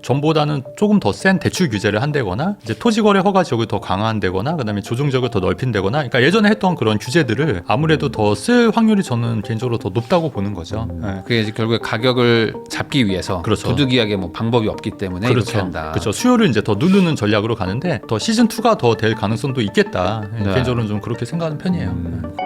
전보다는 조금 더 센 대출 규제를 한다거나 이제 토지거래 허가 지역을 더 강화한다거나 그다음에 조정적을 더 넓힌다거나 그러니까 예전에 했던 그런 규제들을 아무래도 더 쓸 확률이 저는 개인적으로 더 높다고 보는 거죠. 네. 그게 이제 결국에 가격을 잡기 위해서 그렇죠. 부득이하게 뭐 방법이 없기 때문에 그렇죠. 이렇게 한다. 그렇죠. 수요를 이제 더 누르는 전략으로 가는데 더 시즌 2가 더 될 가능성도 있겠다. 네. 개인적으로는 좀 그렇게 생각하는 편이에요.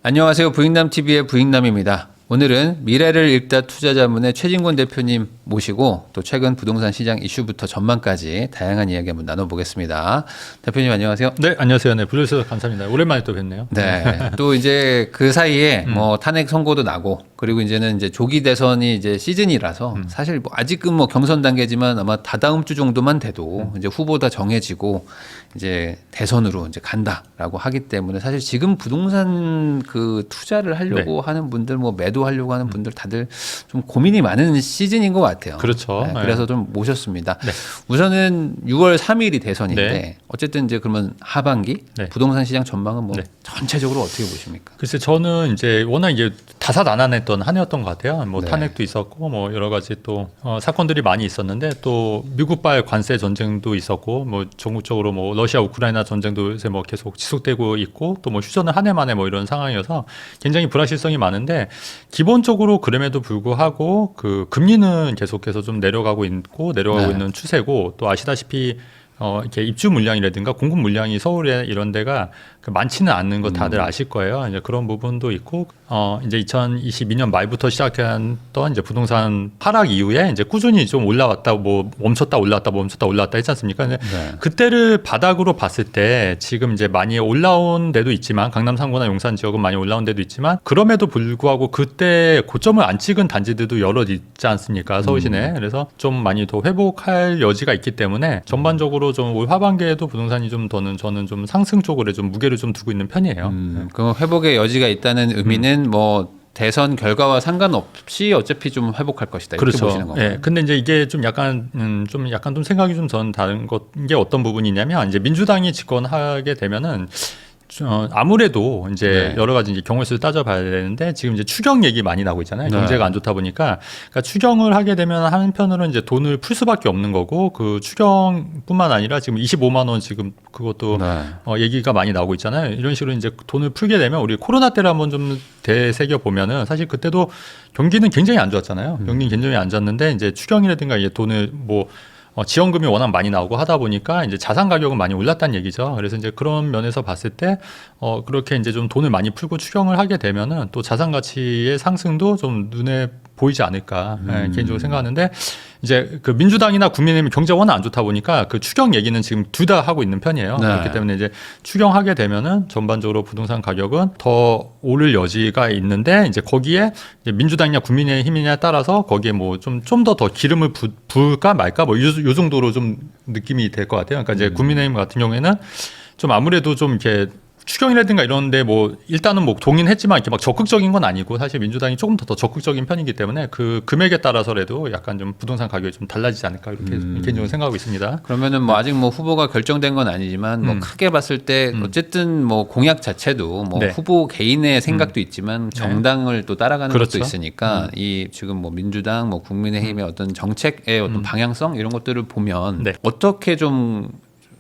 안녕하세요. 부익남TV의 부익남입니다. 오늘은 미래를 읽다 투자자문의 최진권 대표님 모시고 또 최근 부동산 시장 이슈부터 전망까지 다양한 이야기 한번 나눠보겠습니다. 대표님 안녕하세요. 네, 안녕하세요. 네, 불러주셔서 감사합니다. 오랜만에 또 뵙네요. 네. 또 이제 그 사이에 뭐 탄핵 선고도 나고 그리고 이제는 이제 조기 대선이 이제 시즌이라서 사실 뭐 아직은 뭐 경선 단계지만 아마 다다음 주 정도만 돼도 이제 후보 다 정해지고 이제 대선으로 이제 간다라고 하기 때문에 사실 지금 부동산 그 투자를 하려고 하는 분들 뭐 매도하려고 하는 분들 다들 좀 고민이 많은 시즌인 것 같아요. 그렇죠. 네, 그래서 좀 모셨습니다. 네. 우선은 6월 3일이 대선인데 네. 어쨌든 이제 그러면 하반기 네. 부동산 시장 전망은 뭐 네. 전체적으로 어떻게 보십니까? 글쎄 저는 이제 워낙 이게 다사다난했던 한 해였던 것 같아요. 뭐 네. 탄핵도 있었고 뭐 여러 가지 또 사건들이 많이 있었는데 또 미국발 관세 전쟁도 있었고 뭐 전국적으로 뭐 러시아 우크라이나 전쟁도 요새 뭐 계속 지속되고 있고 또 뭐 휴전을 한 해 만에 뭐 이런 상황이어서 굉장히 불확실성이 많은데 기본적으로 그럼에도 불구하고 그 금리는 계속해서 좀 내려가고 네. 있는 추세고 또 아시다시피 이렇게 입주 물량이라든가 공급 물량이 서울에 이런 데가 많지는 않는 거 다들 아실 거예요. 이제 그런 부분도 있고, 이제 2022년 말부터 시작했던 이제 부동산 하락 이후에 이제 꾸준히 좀 올라왔다, 뭐 멈췄다 올라왔다 했지 않습니까? 근데 네. 그때를 바닥으로 봤을 때 지금 이제 많이 올라온 데도 있지만 강남 상고나 용산 지역은 많이 올라온 데도 있지만 그럼에도 불구하고 그때 고점을 안 찍은 단지들도 여러 있지 않습니까? 서울 시내. 그래서 좀 많이 더 회복할 여지가 있기 때문에 전반적으로 좀 올 하반기에도 부동산이 좀 더는 저는 좀 상승 쪽으로 좀 무게를 좀 두고 있는 편이에요. 그 회복의 여지가 있다는 의미는 뭐 대선 결과와 상관없이 어차피 좀 회복할 것이다. 이렇게 그렇죠. 보시는 건가요? 예. 근데 이제 이게 좀 약간 좀 생각이 좀 전 다른 게 어떤 부분이냐면 이제 민주당이 집권하게 되면은 아무래도 이제 네. 여러 가지 이제 경우의 수를 따져봐야 되는데 지금 이제 추경 얘기 많이 나오고 있잖아요. 네. 경제가 안 좋다 보니까 그러니까 추경을 하게 되면 한편으로는 이제 돈을 풀 수밖에 없는 거고 그 추경뿐만 아니라 지금 25만 원 지금 그것도 네. 얘기가 많이 나오고 있잖아요. 이런 식으로 이제 돈을 풀게 되면 우리 코로나 때를 한번 좀 되새겨 보면은 사실 그때도 경기는 굉장히 안 좋았잖아요. 경기는 굉장히 안 좋았는데 이제 추경이라든가 이제 돈을 뭐 지원금이 워낙 많이 나오고 하다 보니까 이제 자산 가격은 많이 올랐다는 얘기죠. 그래서 이제 그런 면에서 봤을 때 그렇게 이제 좀 돈을 많이 풀고 추경을 하게 되면은 또 자산 가치의 상승도 좀 눈에 보이지 않을까 개인적으로 생각하는데 이제 그 민주당이나 국민의힘이 경제가 워낙 안 좋다 보니까 그 추경 얘기는 지금 둘 다 하고 있는 편이에요. 네. 그렇기 때문에 이제 추경하게 되면은 전반적으로 부동산 가격은 더 오를 여지가 있는데 이제 거기에 이제 민주당이냐 국민의힘이냐에 따라서 거기에 뭐 좀 더 기름을 부을까 말까 뭐 요 정도로 좀 느낌이 될 것 같아요. 그러니까 이제 국민의힘 같은 경우에는 좀 아무래도 좀 이렇게 추경이라든가 이런데 뭐 일단은 뭐 동의했지만 이렇게 막 적극적인 건 아니고 사실 민주당이 조금 더 적극적인 편이기 때문에 그 금액에 따라서라도 약간 좀 부동산 가격이 좀 달라지지 않을까 이렇게 개인적으로 생각하고 있습니다. 그러면은 뭐 아직 뭐 후보가 결정된 건 아니지만 뭐 크게 봤을 때 어쨌든 뭐 공약 자체도 뭐 네. 후보 개인의 생각도 있지만 정당을 또 따라가는 그렇죠. 것도 있으니까 이 지금 뭐 민주당 뭐 국민의힘의 어떤 정책의 어떤 방향성 이런 것들을 보면 네. 어떻게 좀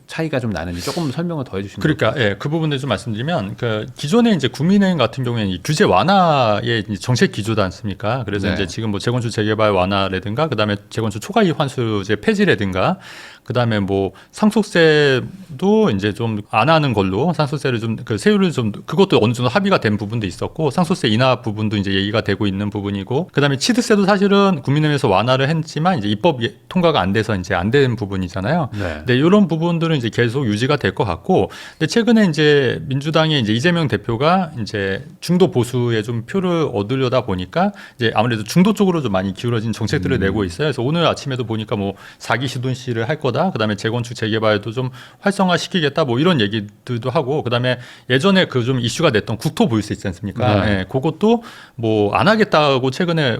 차이가 좀 나는지 조금 설명을 더 해주시면 그러니까 예, 그 부분을 좀 말씀드리면 그 기존에 이제 국민의힘 같은 경우에는 이 규제 완화의 이제 정책 기조지 않습니까? 그래서 네. 이제 지금 뭐 재건축 재개발 완화라든가 그다음에 재건축 초과이익 환수제 폐지라든가 그다음에 뭐 상속세도 이제 좀 안 하는 걸로 상속세를 좀 그 세율을 좀 그것도 어느 정도 합의가 된 부분도 있었고 상속세 인하 부분도 이제 얘기가 되고 있는 부분이고 그다음에 취득세도 사실은 국민의힘에서 완화를 했지만 이제 입법 통과가 안 돼서 이제 안 된 부분이잖아요. 네. 네, 이런 부분들은 이제 계속 유지가 될 것 같고, 근데 최근에 이제 민주당의 이제 이재명 대표가 이제 중도 보수에 좀 표를 얻으려다 보니까 이제 아무래도 중도 쪽으로 좀 많이 기울어진 정책들을 내고 있어요. 그래서 오늘 아침에도 보니까 뭐 4기 시도시를 할 거다, 그다음에 재건축 재개발도 좀 활성화시키겠다, 뭐 이런 얘기들도 하고, 그다음에 예전에 그 좀 이슈가 됐던 국토 보유세 있지 않습니까? 네. 네, 그것도 뭐 안 하겠다고 최근에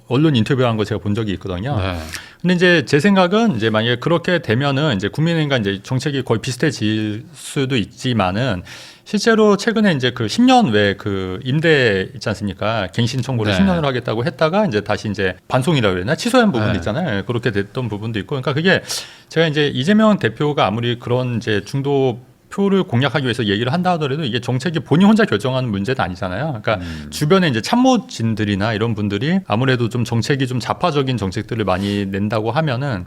언론 인터뷰한 거 제가 본 적이 있거든요. 네. 근데 이제 제 생각은 이제 만약에 그렇게 되면은 이제 국민의힘과 이제 정책이 거의 비슷해질 수도 있지만은 실제로 최근에 이제 그 10년 외 그 임대 있지 않습니까? 갱신 청구를 네. 10년으로 하겠다고 했다가 이제 다시 이제 반송이라고 그러나 취소한 부분 네. 있잖아요. 그렇게 됐던 부분도 있고, 그러니까 그게 제가 이제 이재명 대표가 아무리 그런 이제 중도 표를 공략하기 위해서 얘기를 한다 하더라도 이게 정책이 본인 혼자 결정하는 문제는 아니잖아요. 그러니까 주변에 이제 참모진들이나 이런 분들이 아무래도 좀 정책이 좀 좌파적인 정책들을 많이 낸다고 하면은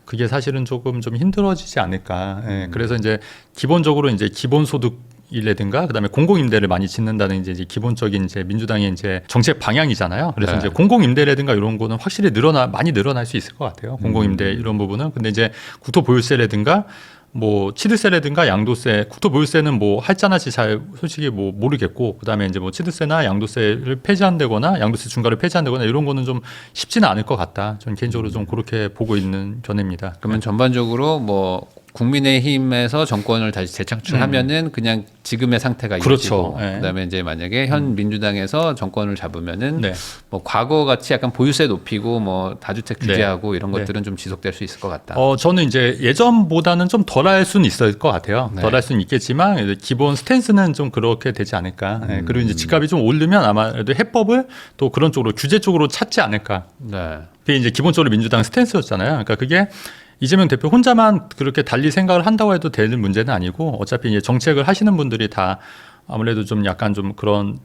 그게 사실은 조금 좀 힘들어지지 않을까. 예, 그래서 이제 기본적으로 이제 기본소득이라든가 그다음에 공공임대를 많이 짓는다는 이제 기본적인 이제 민주당의 이제 정책 방향이잖아요. 그래서 네. 이제 공공임대라든가 이런 거는 확실히 많이 늘어날 수 있을 것 같아요. 공공임대 이런 부분은. 근데 이제 국토보유세라든가 뭐 취득세라든가 양도세, 국토보유세는 뭐 할자나시 잘 솔직히 뭐 모르겠고, 그다음에 이제 뭐 취득세나 양도세를 폐지한다거나 양도세 중과를 폐지한다거나 이런 거는 좀 쉽지는 않을 것 같다. 저는 개인적으로 좀 그렇게 보고 있는 견해입니다. 그러면 전반적으로 뭐 국민의힘에서 정권을 다시 재창출하면은 그냥 지금의 상태가 그렇죠. 이어지고 네. 그다음에 이제 만약에 현 민주당에서 정권을 잡으면은 네. 뭐 과거 같이 약간 보유세 높이고 뭐 다주택 규제하고 이런 네. 것들은 좀 지속될 수 있을 것 같다. 저는 이제 예전보다는 좀 덜할 수는 있을 것 같아요. 네. 덜할 수는 있겠지만 이제 기본 스탠스는 좀 그렇게 되지 않을까. 예, 그리고 이제 집값이 좀 오르면 아마도 해법을 또 그런 쪽으로 규제 쪽으로 찾지 않을까. 네. 그게 이제 기본적으로 민주당 스탠스였잖아요. 그러니까 그게 이재명 대표 혼자만 그렇게 달리 생각을 한다고 해도 되는 문제는 아니고 어차피 이제 정책을 하시는 분들이 다 아무래도 좀 약간 좀 그런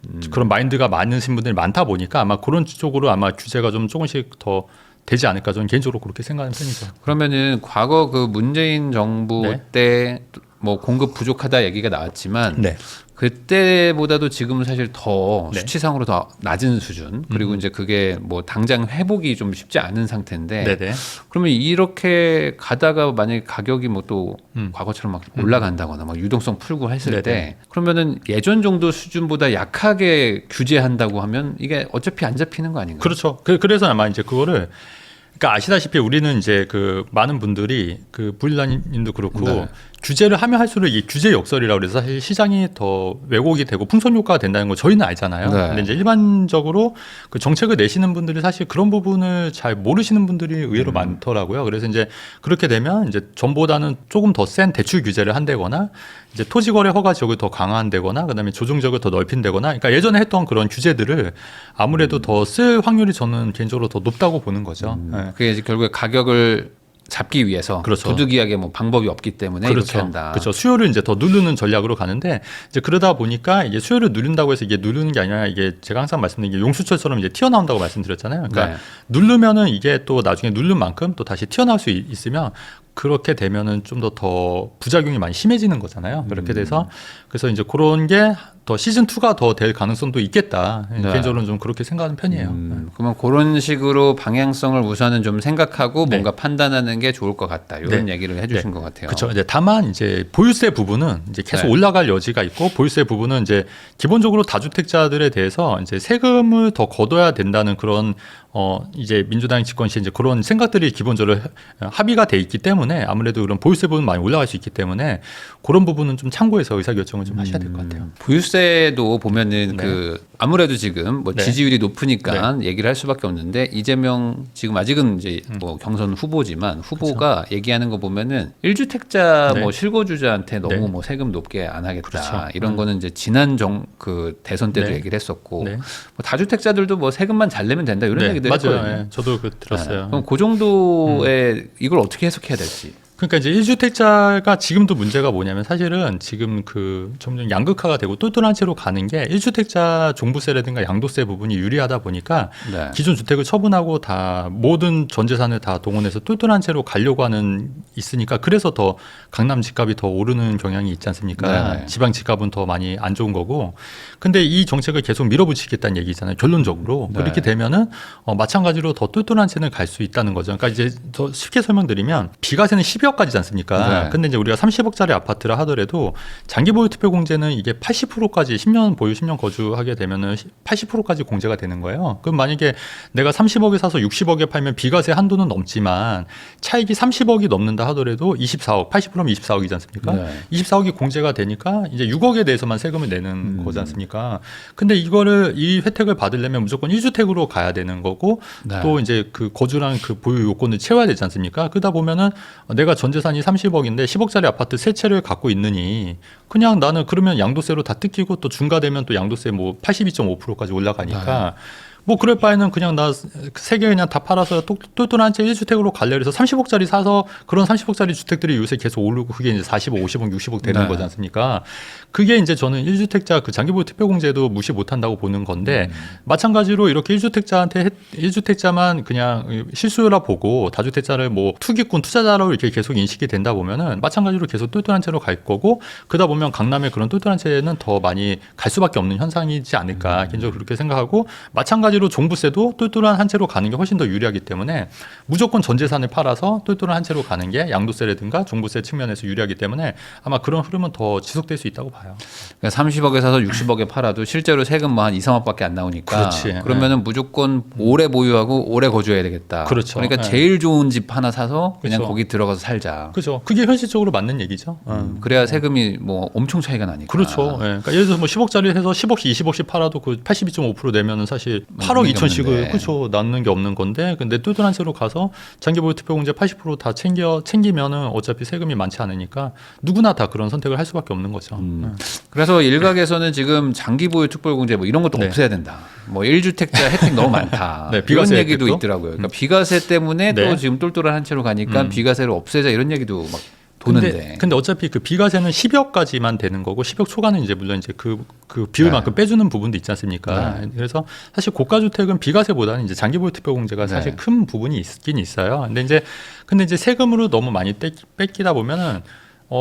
마인드가 많으신 분들이 많다 보니까 아마 그런 쪽으로 아마 규제가 좀 조금씩 더 되지 않을까 저는 개인적으로 그렇게 생각하는 편이죠. 그러면은 과거 그 문재인 정부 네. 때 뭐 공급 부족하다 얘기가 나왔지만 네. 그때보다도 지금은 사실 더 네. 수치상으로 더 낮은 수준 그리고 이제 그게 뭐 당장 회복이 좀 쉽지 않은 상태인데 네네. 그러면 이렇게 가다가 만약에 가격이 뭐 또 과거처럼 막 올라간다거나 막 유동성 풀고 했을 네네. 때 그러면은 예전 정도 수준보다 약하게 규제한다고 하면 이게 어차피 안 잡히는 거 아닌가요? 그렇죠. 그래서 아마 이제 그거를 그러니까 아시다시피 우리는 이제 그 많은 분들이 그 부일라님도 그렇고 네. 규제를 하면 할수록 이 규제 역설이라고 그래서 사실 시장이 더 왜곡이 되고 풍선 효과가 된다는 거 저희는 알잖아요. 네. 근데 이제 일반적으로 그 정책을 내시는 분들이 사실 그런 부분을 잘 모르시는 분들이 의외로 많더라고요. 그래서 이제 그렇게 되면 이제 전보다는 조금 더 센 대출 규제를 한다거나 이제 토지거래 허가 지역을 더 강화한다거나 그다음에 조정 지역을 더 넓힌다거나 그러니까 예전에 했던 그런 규제들을 아무래도 더 쓸 확률이 저는 개인적으로 더 높다고 보는 거죠. 네. 그게 이제 결국에 가격을 잡기 위해서 그렇죠. 부득이하게 뭐 방법이 없기 때문에 이렇게 그렇죠. 한다. 그렇죠. 수요를 이제 더 누르는 전략으로 가는데 이제 그러다 보니까 이게 수요를 누른다고 해서 이게 누르는 게 아니라 이게 제가 항상 말씀드린 게 용수철처럼 이제 튀어나온다고 말씀드렸잖아요. 그러니까 네. 누르면은 이게 또 나중에 누른 만큼 또 다시 튀어나올 수 있으면 그렇게 되면은 좀 더 부작용이 많이 심해지는 거잖아요. 그렇게 돼서 그래서 이제 그런 게 더 시즌 2가 더 될 가능성도 있겠다. 네. 개인적으로는 좀 그렇게 생각하는 편이에요. 그러면 그런 식으로 방향성을 우선은 좀 생각하고 네. 뭔가 판단하는 게 좋을 것 같다. 이런 네. 얘기를 해주신 것 같아요. 그렇죠. 이제 다만 이제 보유세 부분은 이제 계속 네. 올라갈 여지가 있고 보유세 부분은 이제 기본적으로 다주택자들에 대해서 이제 세금을 더 걷어야 된다는 그런 이제 민주당 집권 시 이제 그런 생각들이 기본적으로 합의가 돼 있기 때문에 아무래도 그런 보유세 부분 많이 올라갈 수 있기 때문에 그런 부분은 좀 참고해서 의사결정을 좀 하셔야 될 것 같아요. 보유세도 보면은 네. 그 아무래도 지금 뭐 네. 지지율이 높으니까 얘기를 할 수밖에 없는데 이재명 지금 아직은 이제 뭐 경선 후보지만 후보가 얘기하는 거 보면은 1주택자 네. 뭐 실거주자한테 너무 네. 뭐 세금 높게 안 하겠다 그렇죠. 이런 거는 이제 지난 그 대선 때도 네. 얘기를 했었고 네. 뭐 다주택자들도 뭐 세금만 잘 내면 된다 이런 네, 얘기들 맞아요. 했거든요. 예, 저도 그 들었어요. 그럼 그 정도의 이걸 어떻게 해석해야 될지. 그러니까 이제 1주택자가 지금도 문제가 뭐냐면 사실은 지금 그 점점 양극화가 되고 똘똘한 채로 가는 게 1주택자 종부세라든가 양도세 부분이 유리하다 보니까 네. 기존 주택을 처분하고 다 모든 전 재산을 다 동원해서 똘똘한 채로 가려고 하는 있으니까 그래서 더 강남 집값이 더 오르는 경향이 있지 않습니까? 네. 지방 집값은 더 많이 안 좋은 거고. 근데 이 정책을 계속 밀어붙이겠다는 얘기잖아요. 결론적으로. 네. 그렇게 되면은 마찬가지로 더 똘똘한 채는 갈 수 있다는 거죠. 그러니까 이제 더 쉽게 설명드리면 비과세는 12억까지지 않습니까? 네. 근데 이제 우리가 30억짜리 아파트라 하더라도 장기 보유 투표 공제는 이게 80%까지 10년 보유 10년 거주하게 되면은 80%까지 공제가 되는 거예요. 그럼 만약에 내가 30억에 사서 60억에 팔면 비과세 한도는 넘지만 차익이 30억이 넘는다 하더라도 24억, 80%면 24억이지 않습니까? 네. 24억이 공제가 되니까 이제 6억에 대해서만 세금을 내는 거지 않습니까? 않습니까? 근데 이 혜택을 받으려면 무조건 1주택으로 가야 되는 거고 네. 또 이제 그 거주랑 그 보유 요건을 채워야 되지 않습니까? 그러다 보면은 내가 전 재산이 30억인데 10억짜리 아파트 세 채를 갖고 있느니 그냥 나는 그러면 양도세로 다 뜯기고 또 중과되면 또 양도세 뭐 82.5%까지 올라가니까 뭐 그럴 바에는 그냥 나 세 개 그냥 다 팔아서 똘똘한 채 1주택으로 갈래 그래서 30억짜리 사서 그런 30억짜리 주택들이 요새 계속 오르고 그게 이제 40억, 50억, 60억 되는 네. 거지 않습니까? 그게 이제 저는 1주택자 그 장기보유 특별공제도 무시 못한다고 보는 건데 마찬가지로 이렇게 1주택자만 그냥 실수요라 보고 다주택자를 뭐 투기꾼 투자자로 이렇게 계속 인식이 된다 보면은 마찬가지로 계속 똘똘한 채로 갈 거고 그러다 보면 강남의 그런 똘똘한 채는 더 많이 갈 수밖에 없는 현상이지 않을까 개인적으로 그렇게 생각하고 마찬가지로 종부세도 똘똘한 한 채로 가는 게 훨씬 더 유리하기 때문에 무조건 전 재산을 팔아서 똘똘한 한 채로 가는 게 양도세라든가 종부세 측면에서 유리하기 때문에 아마 그런 흐름은 더 지속될 수 있다고 봐요. 그러니까 30억에 사서 60억에 팔아도 실제로 세금 뭐 한 2, 3억밖에 안 나오니까 그렇지. 그러면은 무조건 오래 보유하고 오래 거주해야 되겠다. 그렇죠. 그러니까 네. 제일 좋은 집 하나 사서 그냥 그렇죠. 거기 들어가서 살자. 그죠. 그게 현실적으로 맞는 얘기죠. 그래야 세금이 뭐 엄청 차이가 나니까. 그렇죠. 예. 그러니까 예를 들어서 뭐 10억짜리 해서 10억씩 20억씩 팔아도 그 82.5% 내면은 사실 8억 남는 게 2천씩을 없는데. 그렇죠. 남는 게 없는 건데 근데 똘똘한 채로 가서 장기보유 특별공제 80% 다 챙기면은 어차피 세금이 많지 않으니까 누구나 다 그런 선택을 할 수밖에 없는 거죠. 그래서 일각에서는 지금 장기보유 특별공제 뭐 이런 것도 네. 없애야 된다. 뭐 1주택자 혜택 너무 많다. 네, 이런 비과세 얘기도 혜택도? 있더라고요. 그러니까 비과세 때문에 네. 또 지금 똘똘한 한 채로 가니까 비과세를 없애자 이런 얘기도 막 도는데. 근데 어차피 그 비과세는 10억까지만 되는 거고 10억 초과는 이제 물론 이제 그 비율만큼 빼주는 부분도 있지 않습니까? 그래서 사실 고가 주택은 비과세보다는 이제 장기보유 특별공제가 사실 네. 큰 부분이 있긴 있어요. 근데 이제 세금으로 너무 많이 뺏기다 보면은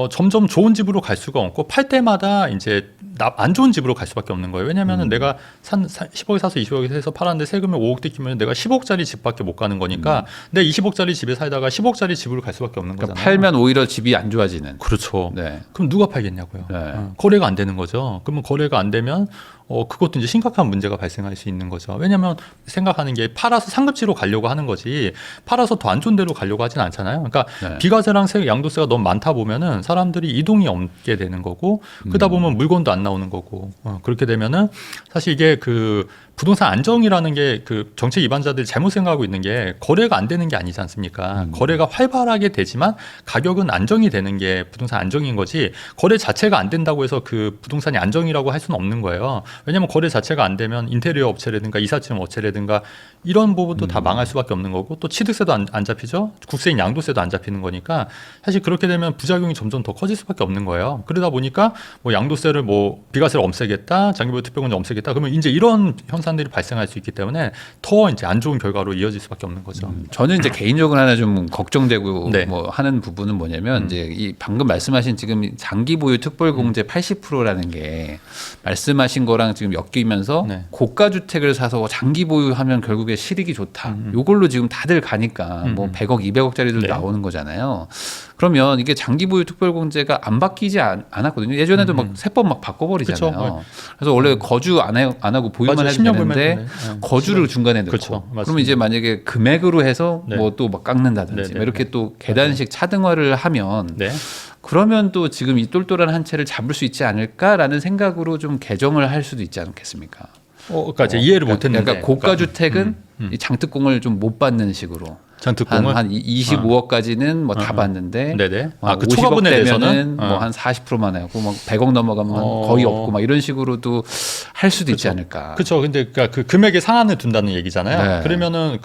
점점 좋은 집으로 갈 수가 없고 팔 때마다 이제 안 좋은 집으로 갈 수밖에 없는 거예요. 왜냐하면은 내가 10억에 사서 20억에 해서 팔았는데 세금을 5억 뜯기면 내가 10억짜리 집밖에 못 가는 거니까 내 20억짜리 집에 살다가 10억짜리 집으로 갈 수밖에 없는 그러니까 거잖아요. 팔면 오히려 집이 안 좋아지는. 그렇죠. 네. 그럼 누가 팔겠냐고요. 네. 거래가 안 되는 거죠. 그러면 거래가 안 되면 그것도 이제 심각한 문제가 발생할 수 있는 거죠. 왜냐하면 생각하는 게 팔아서 상급지로 가려고 하는 거지 팔아서 더 안 좋은 데로 가려고 하진 않잖아요. 그러니까 네. 비과세랑 양도세가 너무 많다 보면은 사람들이 이동이 없게 되는 거고 그러다 보면 물건도 안 나오는 거고 그렇게 되면은 사실 이게 그 부동산 안정이라는 게 그 정책 위반자들이 잘못 생각하고 있는 게 거래가 안 되는 게 아니지 않습니까? 거래가 활발하게 되지만 가격은 안정이 되는 게 부동산 안정인 거지 거래 자체가 안 된다고 해서 그 부동산이 안정이라고 할 수는 없는 거예요. 왜냐하면 거래 자체가 안 되면 인테리어 업체라든가 이삿짐 업체라든가 이런 부분도 다 망할 수밖에 없는 거고 또 취득세도 안 잡히죠. 국세인 양도세도 안 잡히는 거니까 사실 그렇게 되면 부작용이 점점 더 커질 수밖에 없는 거예요. 그러다 보니까 뭐 양도세를 뭐 비과세를 없애겠다, 장기보유 특별공제 없애겠다. 그러면 이제 이런 현상들이 발생할 수 있기 때문에 더 이제 안 좋은 결과로 이어질 수밖에 없는 거죠. 저는 이제 개인적으로 하나 좀 걱정되고 네. 뭐 하는 부분은 뭐냐면 이제 이 방금 말씀하신 지금 장기보유 특별공제 80%라는 게 말씀하신 거랑 지금 엮이면서 네. 고가 주택을 사서 장기 보유하면 결국에 실익이 좋다. 요걸로 지금 다들 가니까 뭐 100억, 200억짜리도 네. 나오는 거잖아요. 그러면 이게 장기 보유 특별공제가 안 바뀌지 않았거든요. 예전에도 막 세법 막 바꿔버리잖아요. 그쵸. 그래서 원래 거주 안 하고 보유만 맞아요. 해도 10년 되는데 보면 되네. 거주를 중간에 넣고 그렇죠. 그러면 맞습니다. 이제 만약에 금액으로 해서 네. 뭐 또 막 깎는다든지 네, 네, 뭐 이렇게 또 계단식 차등화를 하면 네. 그러면 또 지금 이 똘똘한 한 채를 잡을 수 있지 않을까라는 생각으로 좀 개정을 할 수도 있지 않겠습니까? 그러니까 이제 이해를 못했는데. 그러니까 고가 주택은 이 장특공을 좀 못 받는 식으로 장특공을 한 25억까지는 뭐 다 받는데 네네. 그 50억 초과분에 되면은 대해서는 뭐 한 40%만 하고 막 100억 넘어가면 거의 없고 막 이런 식으로도 할 수도 있지 않을까. 그렇죠. 근데 그러니까 그 금액의 상한을 둔다는 얘기잖아요. 네. 그러면은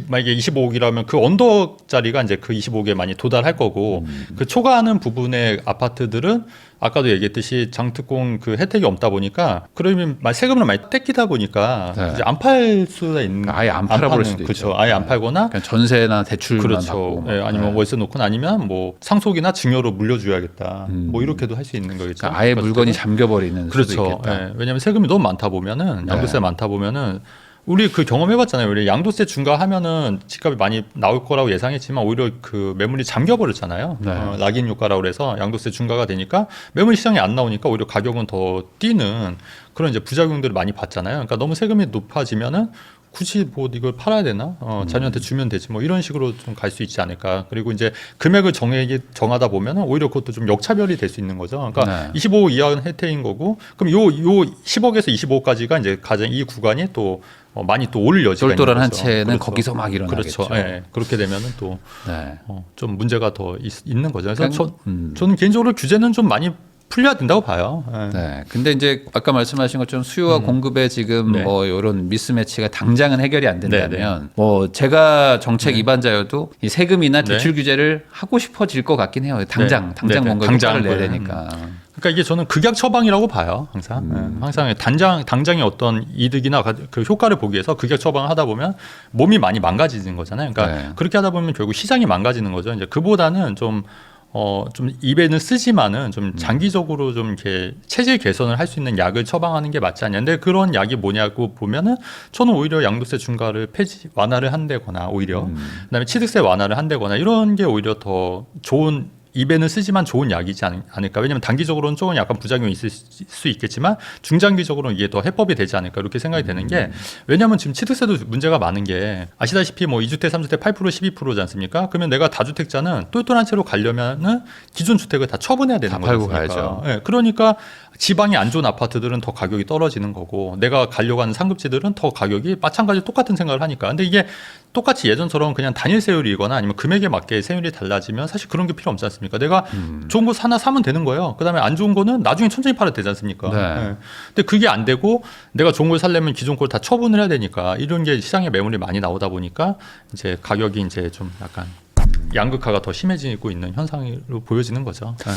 만약에 25억이라면 그 언더짜리가 이제 그 25억에 많이 도달할 거고 그 초과하는 부분의 아파트들은 아까도 얘기했듯이 장특공 그 혜택이 없다 보니까 그러면 세금을 많이 떼끼다 보니까 네. 이제 안 팔 수가 있는 아예 안 팔아버릴 수도 그렇죠. 있죠. 아예 안 팔거나 그냥 전세나 대출만 그렇죠. 받고 막. 예, 아니면 월세 놓거나 아니면 뭐 상속이나 증여로 물려줘야겠다. 뭐 이렇게도 할 수 있는 거겠죠. 그러니까 아예 물건이 그러니까 잠겨버리는 수도 그렇죠. 있겠다. 예, 왜냐하면 세금이 너무 많다 보면은 양도세 네. 많다 보면은 우리 그 경험해봤잖아요. 우리 양도세 중과하면은 집값이 많이 나올 거라고 예상했지만 오히려 그 매물이 잠겨버렸잖아요. 네. 락인 효과라고 그래서 양도세 중과가 되니까 매물 시장이 안 나오니까 오히려 가격은 더 뛰는 그런 이제 부작용들을 많이 봤잖아요. 그러니까 너무 세금이 높아지면은 굳이 뭐 이걸 팔아야 되나? 자녀한테 주면 되지. 뭐 이런 식으로 좀 갈 수 있지 않을까. 그리고 이제 금액을 정하다 보면은 오히려 그것도 좀 역차별이 될 수 있는 거죠. 그러니까 네. 25억 이하는 혜택인 거고, 그럼 요 10억에서 25억까지가 이제 가장 이 구간이 또 많이 또 오를 여지가 있는 똘똘한 거죠. 한 채는 그렇죠. 거기서 막 일어나겠죠. 그렇죠. 예. 그렇게 되면은 또 네. 좀 문제가 더 있는 거죠. 그래서 그냥, 저는 개인적으로 규제는 좀 많이 풀려야 된다고 봐요. 예. 네. 근데 이제 아까 말씀하신 것처럼 수요와 공급에 지금 네. 뭐 이런 미스매치가 당장은 해결이 안 된다면 네, 뭐 제가 정책 위반자여도 이 세금이나 네. 대출 규제를 하고 싶어질 것 같긴 해요. 당장 네, 네. 뭔가 당장 효과를 내야 그거예요. 되니까. 그러니까 이게 저는 극약 처방이라고 봐요. 항상 항상 당장의 어떤 이득이나 그 효과를 보기 위해서 극약 처방을 하다 보면 몸이 많이 망가지는 거잖아요. 그러니까 네. 그렇게 하다 보면 결국 시장이 망가지는 거죠. 이제 그보다는 좀 입에는 쓰지만은 좀 장기적으로 좀 이렇게 체질 개선을 할 수 있는 약을 처방하는 게 맞지 않냐. 근데 그런 약이 뭐냐고 보면은 저는 오히려 양도세 중과를 완화를 한다거나 오히려 그다음에 취득세 완화를 한다거나 이런 게 오히려 더 좋은 입에는 쓰지만 좋은 약이지 않을까. 왜냐하면 단기적으로는 조금 약간 부작용이 있을 수 있겠지만 중장기적으로는 이게 더 해법이 되지 않을까 이렇게 생각이 되는 게 왜냐하면 지금 취득세도 문제가 많은 게 아시다시피 뭐 2주택, 3주택 8%, 12%지 않습니까? 그러면 내가 다주택자는 똘똘한 채로 가려면은 기존 주택을 다 처분해야 되는 다 팔고 거잖아요. 가야죠. 예, 그러니까 지방이 안 좋은 아파트들은 더 가격이 떨어지는 거고 내가 가려고 하는 상급지들은 더 가격이 마찬가지로 똑같은 생각을 하니까. 근데 이게 똑같이 예전처럼 그냥 단일 세율이거나 아니면 금액에 맞게 세율이 달라지면 사실 그런 게 필요 없지 않습니까? 내가 좋은 거 하나 사면 되는 거예요. 그다음에 안 좋은 거는 나중에 천천히 팔아도 되지 않습니까? 네. 예. 근데 그게 안 되고 내가 좋은 걸 살려면 기존 걸 다 처분을 해야 되니까 이런 게 시장에 매물이 많이 나오다 보니까 이제 가격이 이제 좀 약간 양극화가 더 심해지고 있는 현상으로 보여지는 거죠. 예.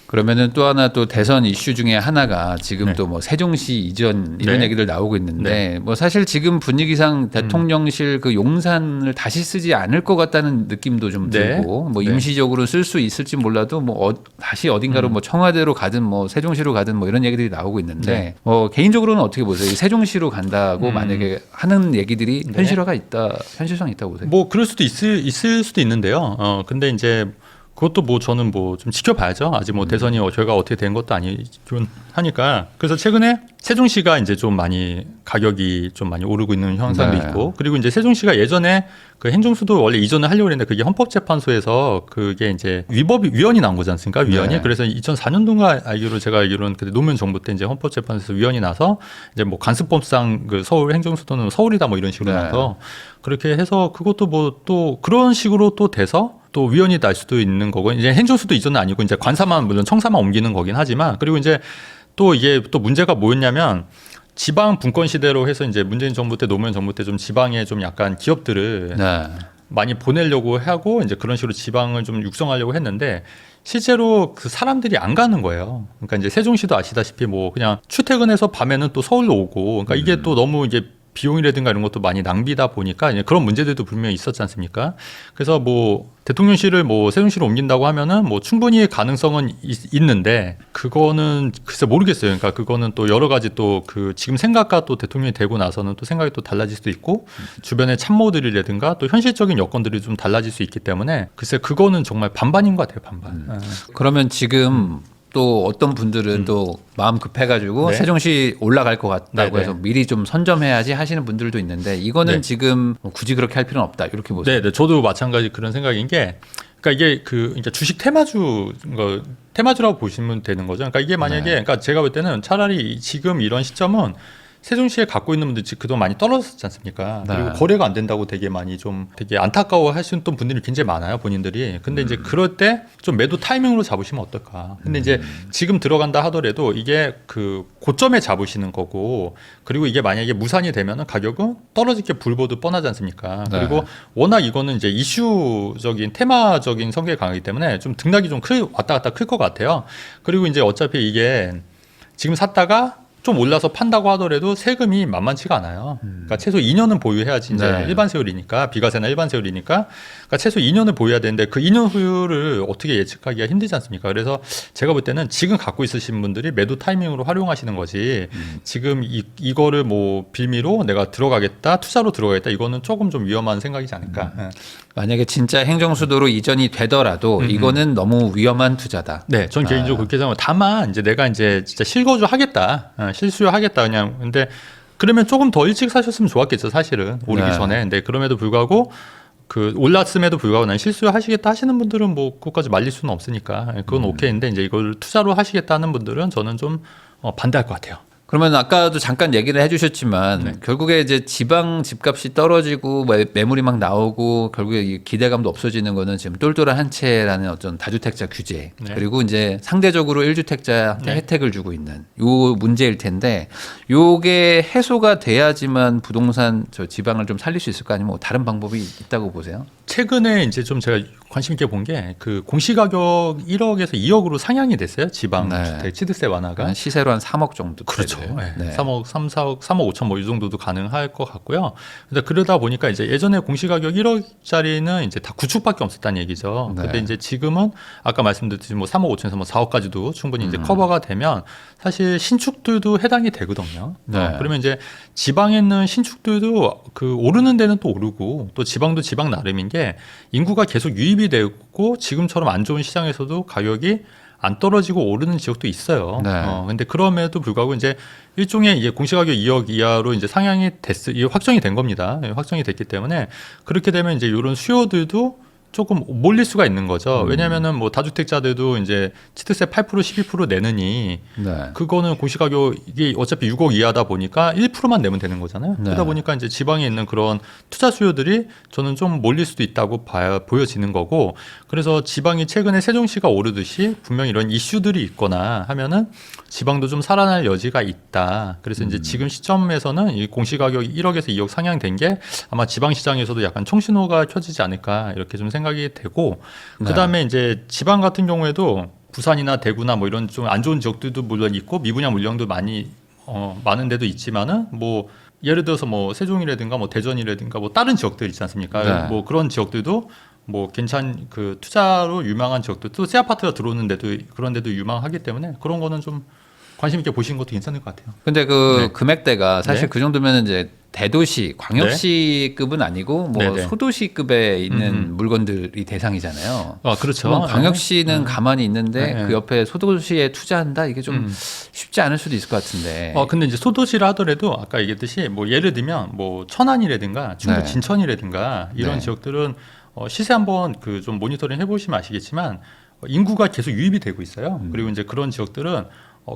그러면은 또 하나 또 대선 이슈 중에 하나가 지금 네. 또 뭐 세종시 이전 이런 네. 얘기들 나오고 있는데 뭐 사실 지금 분위기상 대통령실 그 용산을 다시 쓰지 않을 것 같다는 느낌도 좀 네. 들고 뭐 네. 임시적으로 쓸 수 있을지 몰라도 뭐 다시 어딘가로 뭐 청와대로 가든 뭐 세종시로 가든 뭐 이런 얘기들이 나오고 있는데 네. 개인적으로는 어떻게 보세요? 이 세종시로 간다고 만약에 하는 얘기들이 네. 현실성이 있다고 보세요? 뭐 그럴 수도 있을 수도 있는데요. 근데 이제 그것도 뭐 저는 뭐 좀 지켜봐야죠. 아직 뭐 대선이 결과 어떻게 된 것도 아니긴 하니까. 그래서 최근에 세종시가 이제 좀 많이 가격이 좀 많이 오르고 있는 현상도 네. 있고, 그리고 이제 세종시가 예전에 그 행정수도 원래 이전을 하려고 했는데 그게 헌법재판소에서 그게 이제 위헌이 나온 거지 않습니까? 위헌이. 네. 그래서 2004년도인가 제가 알기로는 그때 노무현 정부 때 이제 헌법재판소에서 위헌이 나서 이제 뭐 관습법상 그 서울 행정수도는 서울이다 뭐 이런 식으로 네. 나서 그렇게 해서 그것도 뭐 또 그런 식으로 또 돼서 또 위헌이 날 수도 있는 거고, 이제 행정수도 이전은 아니고 이제 관사만 물론 청사만 옮기는 거긴 하지만, 그리고 이제 또 이게 또 문제가 뭐였냐면 지방 분권 시대로 해서 이제 문재인 정부 때 노무현 정부 때 좀 지방에 좀 약간 기업들을 네. 많이 보내려고 하고 이제 그런 식으로 지방을 좀 육성하려고 했는데 실제로 그 사람들이 안 가는 거예요. 그러니까 이제 세종시도 아시다시피 뭐 그냥 출퇴근해서 밤에는 또 서울로 오고, 그러니까 이게 또 너무 이제 비용이라든가 이런 것도 많이 낭비다 보니까 이제 그런 문제들도 분명히 있었지 않습니까? 그래서 뭐 대통령실을 뭐 세종시로 옮긴다고 하면은 뭐 충분히 가능성은 있는데 그거는 글쎄 모르겠어요. 그러니까 그거는 또 여러 가지 또 그 지금 생각과 또 대통령이 되고 나서는 또 생각이 또 달라질 수도 있고 주변의 참모들이라든가 또 현실적인 여건들이 좀 달라질 수 있기 때문에 글쎄 그거는 정말 반반인 것 같아요. 반반. 그러면 지금 또 어떤 분들은 또 마음 급해가지고 네. 세종시 올라갈 것 같다고 네, 해서 미리 좀 선점해야지 하시는 분들도 있는데 이거는 네. 지금 굳이 그렇게 할 필요는 없다 이렇게 보세요. 네, 저도 마찬가지 그런 생각인 게, 그러니까 이게 그 이제 주식 테마주라고 보시면 되는 거죠. 그러니까 이게 만약에, 그러니까 제가 볼 때는 차라리 지금 이런 시점은 세종시에 갖고 있는 분들이 그동안 많이 떨어졌지 않습니까? 네. 그리고 거래가 안 된다고 되게 많이 좀 되게 안타까워 하시는 분들이 굉장히 많아요, 본인들이. 근데 이제 그럴 때 좀 매도 타이밍으로 잡으시면 어떨까. 근데 이제 지금 들어간다 하더라도 이게 그 고점에 잡으시는 거고, 그리고 이게 만약에 무산이 되면은 가격은 떨어질 게 불보듯 뻔하지 않습니까? 네. 그리고 워낙 이거는 이제 이슈적인 테마적인 성격이 강하기 때문에 좀 등락이 좀 왔다 갔다 클 것 같아요. 그리고 이제 어차피 이게 지금 샀다가 좀 올라서 판다고 하더라도 세금이 만만치가 않아요. 그러니까 최소 2년은 보유해야지 이제 네. 일반 세율이니까, 비과세나 일반 세율이니까, 그러니까 최소 2년을 보유해야 되는데 그 2년 후율을 어떻게 예측하기가 힘들지 않습니까? 그래서 제가 볼 때는 지금 갖고 있으신 분들이 매도 타이밍으로 활용하시는 거지, 지금 이거를 뭐 빌미로 내가 들어가겠다, 투자로 들어가겠다, 이거는 조금 좀 위험한 생각이지 않을까. 만약에 진짜 행정수도로 이전이 되더라도 이거는 너무 위험한 투자다. 네, 전 개인적으로 그렇게 생각해요. 다만 이제 내가 이제 진짜 실거주 하겠다, 실수요 하겠다 그냥. 근데 그러면 조금 더 일찍 사셨으면 좋았겠죠, 사실은. 오르기 네. 전에. 근데 그럼에도 불구하고 그 올랐음에도 불구하고 난 실수하시겠다 하시는 분들은 뭐 그것까지 말릴 수는 없으니까 그건 오케이인데 이제 이걸 투자로 하시겠다는 분들은 저는 좀 반대할 것 같아요. 그러면 아까도 잠깐 얘기를 해주셨지만 네. 결국에 이제 지방 집값이 떨어지고 매물이 막 나오고 결국에 이 기대감도 없어지는 거는 지금 똘똘한 한 채라는 어떤 다주택자 규제 네. 그리고 이제 상대적으로 1주택자한테 네. 혜택을 주고 있는 요 문제일 텐데 요게 해소가 돼야지만 부동산 저 지방을 좀 살릴 수 있을 거 아니면 뭐 다른 방법이 있다고 보세요? 최근에 이제 좀 제가 관심 있게 본 게 그 공시가격 1억에서 2억으로 상향이 됐어요. 지방 네. 주택 취득세 완화가. 한 시세로 한 3억 정도. 그렇죠. 돼요. 네. 3억, 3, 4억, 3억 5천 뭐 이 정도도 가능할 것 같고요. 근데 그러다 보니까 이제 예전에 공시가격 1억짜리는 이제 다 구축밖에 없었다는 얘기죠. 네. 근데 이제 지금은 아까 말씀드렸듯이 뭐 3억 5천에서 뭐 4억까지도 충분히 이제 커버가 되면 사실 신축들도 해당이 되거든요. 네. 그러면 이제 지방에 있는 신축들도 그 오르는 데는 또 오르고 또 지방도 지방 나름인 게 인구가 계속 유입이 되고 지금처럼 안 좋은 시장에서도 가격이 안 떨어지고 오르는 지역도 있어요. 네. 근데 그럼에도 불구하고 이제 일종의 이게 공시가격 2억 이하로 이제 상향이 이게 확정이 된 겁니다. 확정이 됐기 때문에 그렇게 되면 이제 이런 수요들도 조금 몰릴 수가 있는 거죠. 왜냐하면은 뭐 다주택자들도 이제 취득세 8% 12% 내느니 네. 그거는 공시가격이 어차피 6억 이하다 보니까 1%만 내면 되는 거잖아요. 네. 그러다 보니까 이제 지방에 있는 그런 투자 수요들이 저는 좀 몰릴 수도 있다고 보여지는 거고, 그래서 지방이 최근에 세종시가 오르듯이 분명히 이런 이슈들이 있거나 하면은 지방도 좀 살아날 여지가 있다. 그래서 이제 지금 시점에서는 이 공시가격이 1억에서 2억 상향된 게 아마 지방 시장에서도 약간 총신호가 켜지지 않을까 이렇게 좀 생각이 되고, 그다음에 이제 지방 같은 경우에도 부산이나 대구나 뭐 이런 좀 안 좋은 지역들도 물론 있고 미분양 물량도 많은 데도 있지만은 뭐 예를 들어서 뭐 세종이라든가 뭐 대전이라든가 뭐 다른 지역들 있지 않습니까? 네. 뭐 그런 지역들도 뭐 그 투자로 유망한 지역들 또 새 아파트가 들어오는 데도 그런 데도 유망하기 때문에 그런 거는 좀 관심 있게 보시는 것도 괜찮을 것 같아요. 근데 그 네. 금액대가 사실 네. 그 정도면 이제 대도시, 광역시급은 아니고 뭐 네네. 소도시급에 있는 물건들이 대상이잖아요. 그렇죠. 그러면 광역시는 가만히 있는데 네. 그 옆에 소도시에 투자한다 이게 좀 쉽지 않을 수도 있을 것 같은데. 근데 이제 소도시라 하더라도 아까 얘기했듯이 뭐 예를 들면 뭐 천안이라든가 충북 네. 진천이라든가 이런 네. 지역들은 시세 한번 그 좀 모니터링 해보시면 아시겠지만 인구가 계속 유입이 되고 있어요. 그리고 이제 그런 지역들은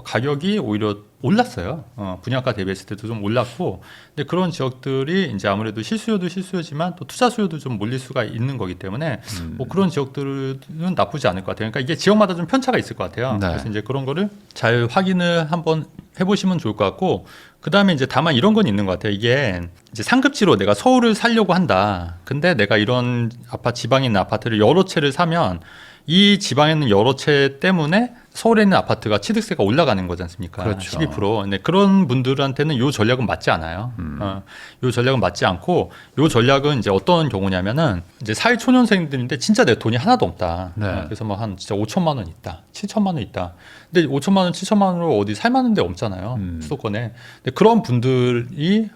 가격이 오히려 올랐어요. 분양가 대비했을 때도 좀 올랐고, 근데 그런 지역들이 이제 아무래도 실수요도 실수요지만 또 투자 수요도 좀 몰릴 수가 있는 거기 때문에 뭐 그런 지역들은 나쁘지 않을 것 같아요. 그러니까 이게 지역마다 좀 편차가 있을 것 같아요. 네. 그래서 이제 그런 거를 잘 확인을 한번 해보시면 좋을 것 같고, 그 다음에 이제 다만 이런 건 있는 것 같아요. 이게 이제 상급지로 내가 서울을 살려고 한다. 근데 내가 이런 지방에 있는 아파트를 여러 채를 사면 이 지방에 있는 여러 채 때문에 서울에 있는 아파트가 취득세가 올라가는 거지 않습니까? 그렇죠. 12%. 근데 그런 분들한테는 이 전략은 맞지 않아요. 이 전략은 맞지 않고, 이 전략은 이제 어떤 경우냐면은 이제 사회초년생들인데 진짜 내 돈이 하나도 없다. 네. 그래서 뭐 한 진짜 5천만 원 있다, 7천만 원 있다. 근데 5천만 원, 7천만 원으로 어디 살만한 데 없잖아요. 수도권에. 근데 그런 분들이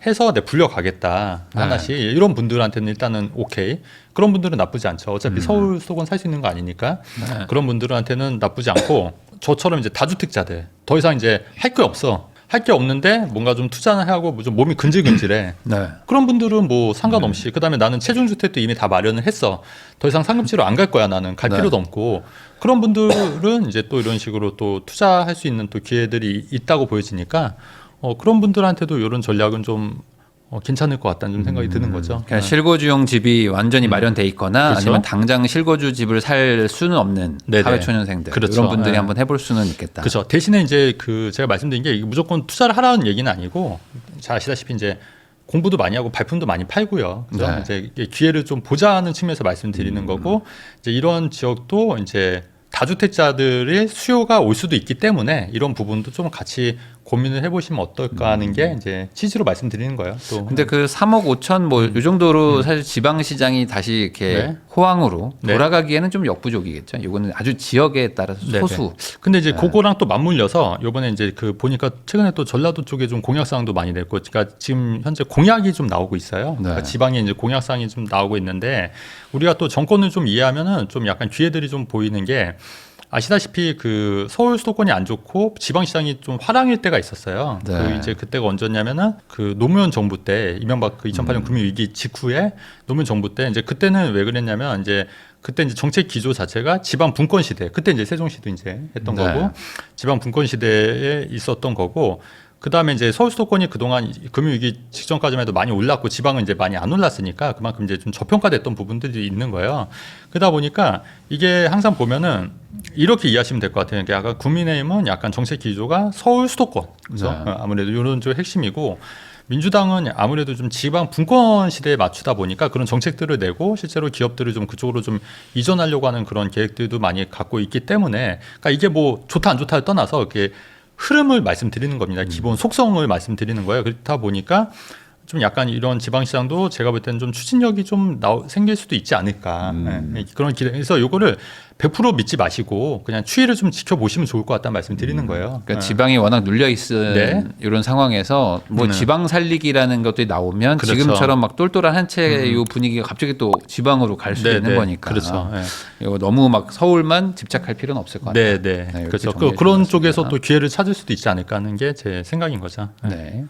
해서 불려가겠다 네. 하나씩 이런 분들한테는 일단은 오케이. 그런 분들은 나쁘지 않죠. 어차피 서울 수도권 살 수 있는 거 아니니까. 네. 그런 분들한테는 나쁘지 않고, 저처럼 이제 다주택자들 더 이상 이제 할 게 없어. 할 게 없는데 뭔가 좀 투자를 하고 좀 몸이 근질근질해. 네. 그런 분들은 뭐 상관없이 그다음에 나는 체중주택도 이미 다 마련을 했어. 더 이상 상급지로 안 갈 거야. 나는 갈 네. 필요도 없고. 그런 분들은 이제 또 이런 식으로 또 투자할 수 있는 또 기회들이 있다고 보여지니까 그런 분들한테도 이런 전략은 좀 괜찮을 것 같다는 좀 생각이 드는 거죠. 그냥 실거주용 집이 완전히 마련돼 있거나 그렇죠. 아니면 당장 실거주 집을 살 수는 없는 네네. 사회초년생들 그렇죠. 이런 분들이 네. 한번 해볼 수는 있겠다. 그렇죠. 대신에 이제 제가 말씀드린 게 이게 무조건 투자를 하라는 얘기는 아니고, 잘 아시다시피 이제 공부도 많이 하고 발품도 많이 팔고요. 그죠? 네. 이제 이게 기회를 좀 보자는 측면에서 말씀드리는 거고, 이제 이런 지역도 이제 다주택자들의 수요가 올 수도 있기 때문에 이런 부분도 좀 같이 고민을 해보시면 어떨까 하는 게 이제 취지로 말씀드리는 거예요. 또 근데 그 3억 5천 뭐 이 정도로 사실 지방 시장이 다시 이렇게 네. 호황으로 네. 돌아가기에는 좀 역부족이겠죠. 이거는 아주 지역에 따라서 네네. 소수. 근데 이제 그거랑 또 맞물려서 요번에 이제 보니까 최근에 또 전라도 쪽에 좀 공약사항도 많이 냈고, 그러니까 지금 현재 공약이 좀 나오고 있어요. 네. 그러니까 지방에 이제 공약사항이 좀 나오고 있는데, 우리가 또 정권을 좀 이해하면은 좀 약간 기회들이 좀 보이는 게, 아시다시피 그 서울 수도권이 안 좋고 지방시장이 좀 화랑일 때가 있었어요. 네. 그 이제 그때가 언제냐면은 그 노무현 정부 때 이명박 그 2008년 금융위기 직후에 노무현 정부 때 이제 그때는 왜 그랬냐면 이제 그때 이제 정책 기조 자체가 지방 분권 시대. 그때 이제 세종시도 이제 했던 네. 거고 지방 분권 시대에 있었던 거고. 그 다음에 이제 서울 수도권이 그동안 금융위기 직전까지만 해도 많이 올랐고 지방은 이제 많이 안 올랐으니까 그만큼 이제 좀 저평가됐던 부분들이 있는 거예요. 그러다 보니까 이게 항상 보면은 이렇게 이해하시면 될 것 같아요. 그러니까 약간 국민의힘은 약간 정책 기조가 서울 수도권. 그래서 네. 아무래도 이런 쪽 핵심이고 민주당은 아무래도 좀 지방 분권 시대에 맞추다 보니까 그런 정책들을 내고 실제로 기업들을 좀 그쪽으로 좀 이전하려고 하는 그런 계획들도 많이 갖고 있기 때문에 그러니까 이게 뭐 좋다 안 좋다를 떠나서 이게 흐름을 말씀드리는 겁니다. 기본 속성을 말씀드리는 거예요. 그렇다 보니까 좀 약간 이런 지방시장도 제가 볼 때는 좀 추진력이 좀 생길 수도 있지 않을까. 네, 그런 기대. 그래서 요거를 100% 믿지 마시고 그냥 추이를 좀 지켜보시면 좋을 것 같다는 말씀 드리는 거예요. 그러니까 지방이 워낙 눌려 있은 네. 이런 상황에서 뭐 지방 살리기라는 것들이 나오면 그렇죠. 지금처럼 막 똘똘한 한 채 이 분위기가 갑자기 또 지방으로 갈 수도 네, 있는 네. 거니까. 그렇죠. 네. 이거 너무 막 서울만 집착할 필요는 없을 것 같아요. 네, 네. 이렇게 그렇죠. 정리해 그런 주셨습니다. 쪽에서 또 기회를 찾을 수도 있지 않을까 하는 게 제 생각인 거죠. 네.